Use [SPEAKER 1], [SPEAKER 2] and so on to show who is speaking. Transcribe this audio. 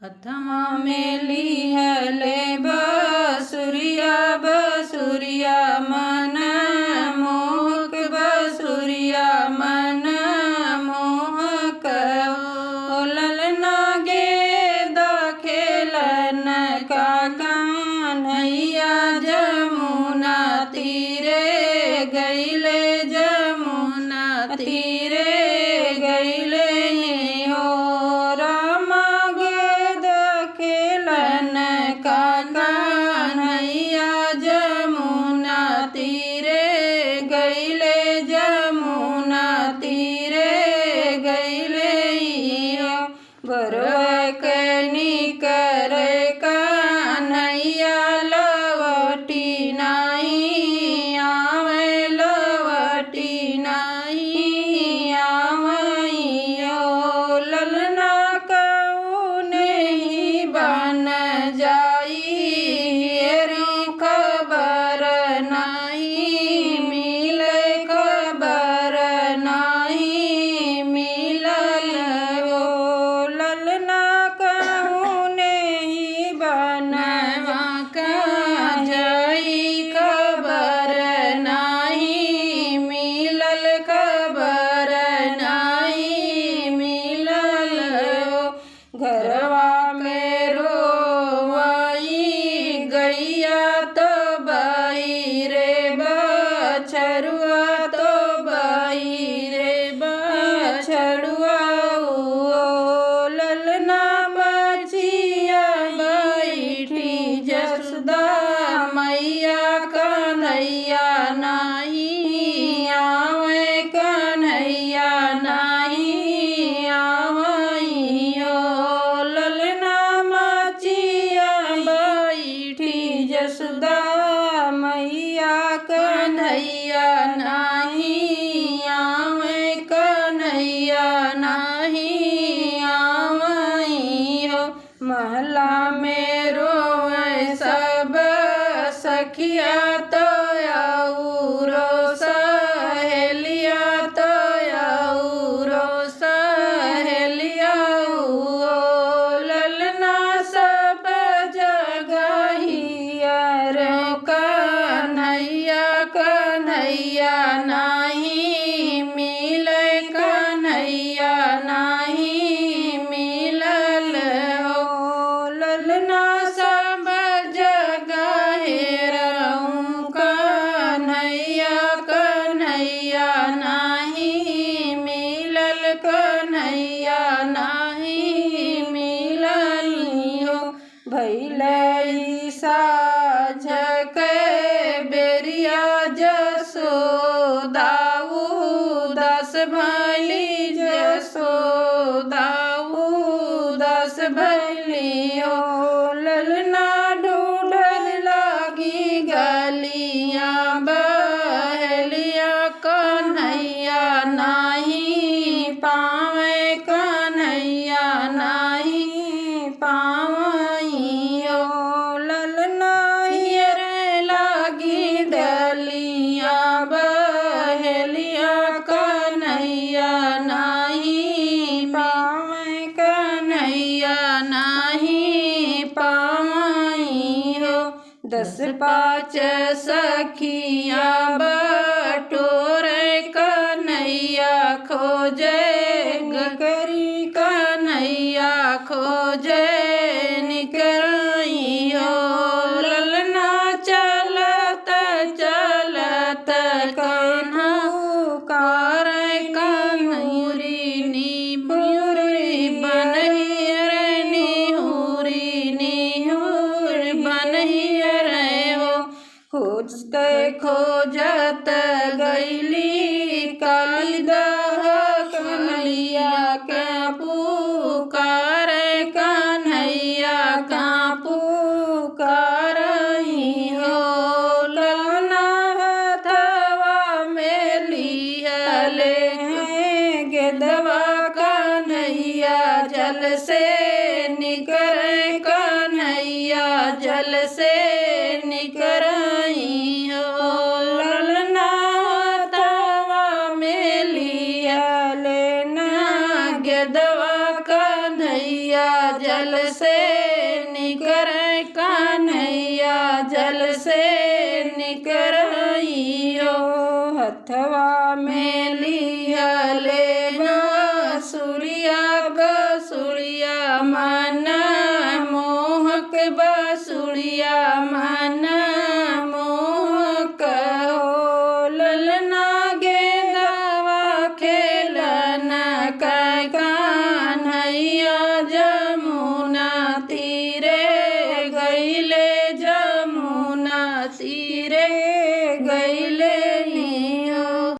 [SPEAKER 1] हथवा में लिहले बसुरिया बसुरिया मन मोहक बसुरिया मन मोहक ओ ललना गेदा खेलन का कान्हैया जमुना तीरे गईले जमुना तीरे गईले हो रामा गेदा खेलन का कान्हैया जमुना तीरे गईले जमुना तीरे गईले हो बरवकनी करे कान्हैया लवटी नाही आवे लवटी नाही आवैयो ललना कौने ही बन जाई रे खबर नाही मिले खबर नाही मिलल हो ललना कौने ही बनवा का जाई खबर नाही मिलल खबर नाही मिलल हो घरवा में रोवाई गैया तो बाई रे बछरुआ तो बाई रे बछरुआ ओ ललना बचिया बैठी जसोदा मैया कन्हैया नाही आवे कन्हैया नाही आवैयो ललना बचिया बैठी जसोदा मैया कन्हैया नाही आवे कन्हैया नाही आवैयो महला में रोवे सब सखिया तो औरो सहेलिया तो औरो सहेलिया ओ ललना सब जगहिया रे कन्हैया कन्हैया नाही मिले कन्हैया नाही मिलल हो ललना सब जगहे रहूं कन्हैया कन्हैया नाही मिलल कन्हैया नाही मिलल हो भैले साझ के बेरिया जसोदा उदास भैली जसोदा उदास भैली हो ललना ढूंढन लागी गलिया बहलिया कन्हैया नाही पावे कन्हैया नहीं पावैयो ललना हियरे लागी डलिया बहलिया कन्हैया नाही पावे कन्हैया नाही पावैयो 10 5 सखिया बटोरे कन्हैया खोजे करी कन्हैया खोजे निकरइयो ललना चलत चलत कान्हा कार कन्हूरी निबुरी बनहि रे निहुरी निहुर बनहि रे हो खोजते खोजत गईली कालिदाह कन्हैया के पुकार कन्हैया का पुकारही हो ललना हथवा में लिहले गेदवा कन्हैया जल से निकरे कन्हैया जल से निकरही हो ललना हथवा में लिहले ना गेदवा कन्हैया कन्हैया जल से निकर कन्हैया जल से निकरई हो हथवा में लिहले